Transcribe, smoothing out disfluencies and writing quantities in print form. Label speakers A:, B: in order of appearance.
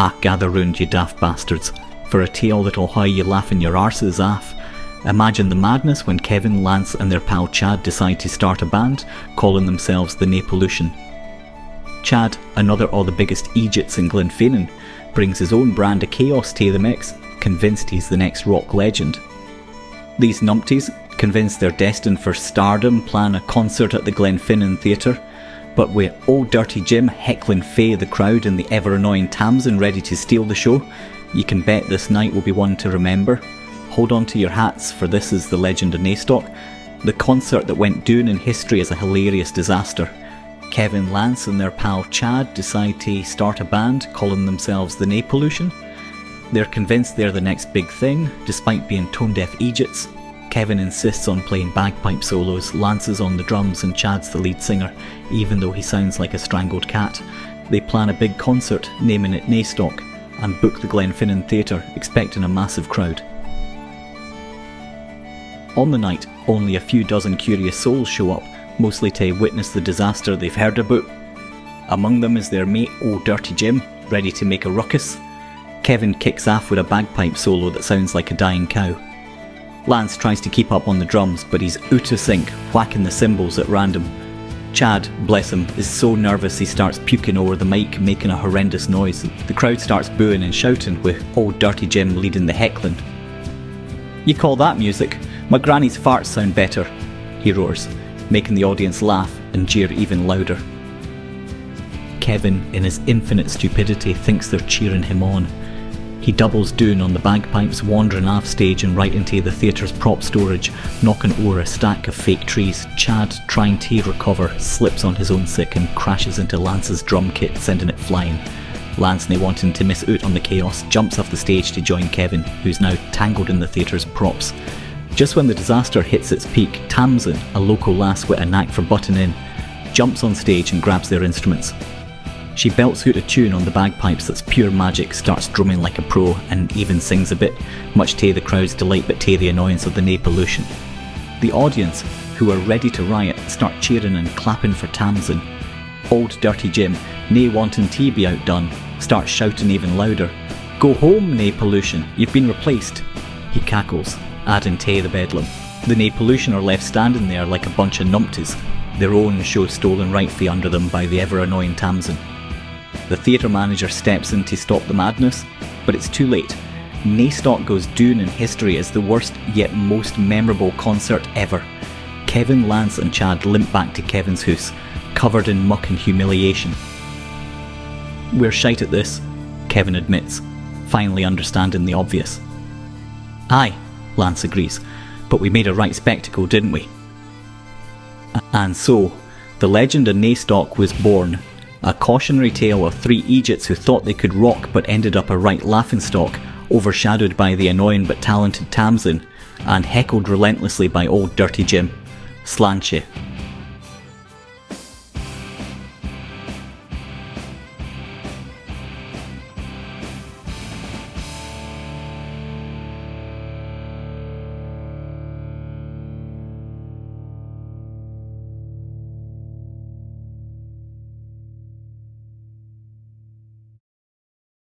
A: Ah, gather round, you daft bastards, for a tale that'll hae you laughing your arses off. Imagine the madness when Kevin, Lance and their pal Chad decide to start a band, calling themselves the Napollution. Chad, another of the biggest Egypts in Glenfinnan, brings his own brand of chaos to the mix, convinced he's the next rock legend. These numpties, convinced they're destined for stardom, plan a concert at the Glenfinnan Theatre, but with Old Dirty Jim heckling Faye the crowd and the ever-annoying Tamsin ready to steal the show, you can bet this night will be one to remember. Hold on to your hats, for this is the Legend of Naystock, the concert that went down in history as a hilarious disaster. Kevin, Lance and their pal Chad decide to start a band calling themselves the Napollution. They're convinced they're the next big thing, despite being tone-deaf Egypts. Kevin insists on playing bagpipe solos, Lance is on the drums and Chad's the lead singer, even though he sounds like a strangled cat. They plan a big concert, naming it Naystock, and book the Glenfinnan Theatre, expecting a massive crowd. On the night, only a few dozen curious souls show up, mostly to witness the disaster they've heard about. Among them is their mate Old Dirty Jim, ready to make a ruckus. Kevin kicks off with a bagpipe solo that sounds like a dying cow. Lance tries to keep up on the drums, but he's out of sync, whacking the cymbals at random. Chad, bless him, is so nervous he starts puking over the mic, making a horrendous noise. The crowd starts booing and shouting, with Old Dirty Jim leading the heckling. "You call that music? My granny's farts sound better," he roars, making the audience laugh and jeer even louder. Kevin, in his infinite stupidity, thinks they're cheering him on. He doubles down on the bagpipes, wandering off stage and right into the theatre's prop storage, knocking over a stack of fake trees. Chad, trying to recover, slips on his own sick and crashes into Lance's drum kit, sending it flying. Lance, not wanting to miss out on the chaos, jumps off the stage to join Kevin, who's now tangled in the theatre's props. Just when the disaster hits its peak, Tamsin, a local lass with a knack for butting in, jumps on stage and grabs their instruments. She belts out a tune on the bagpipes that's pure magic, starts drumming like a pro, and even sings a bit, much to the crowd's delight but to the annoyance of the Napollution. The audience, who are ready to riot, start cheering and clapping for Tamsin. Old Dirty Jim, nae wanting to be outdone, starts shouting even louder. "Go home, Napollution, you've been replaced," he cackles, adding to the bedlam. The Napollution are left standing there like a bunch of numpties, their own show stolen right from under them by the ever-annoying Tamsin. The theatre manager steps in to stop the madness, but it's too late. Naystock goes down in history as the worst yet most memorable concert ever. Kevin, Lance and Chad limp back to Kevin's house, covered in muck and humiliation. "We're shite at this," Kevin admits, finally understanding the obvious. "Aye," Lance agrees, "but we made a right spectacle, didn't we?" And so, the Legend of Naystock was born. A cautionary tale of three Egypts who thought they could rock but ended up a right laughingstock, overshadowed by the annoying but talented Tamsin, and heckled relentlessly by Old Dirty Jim. Sláinte.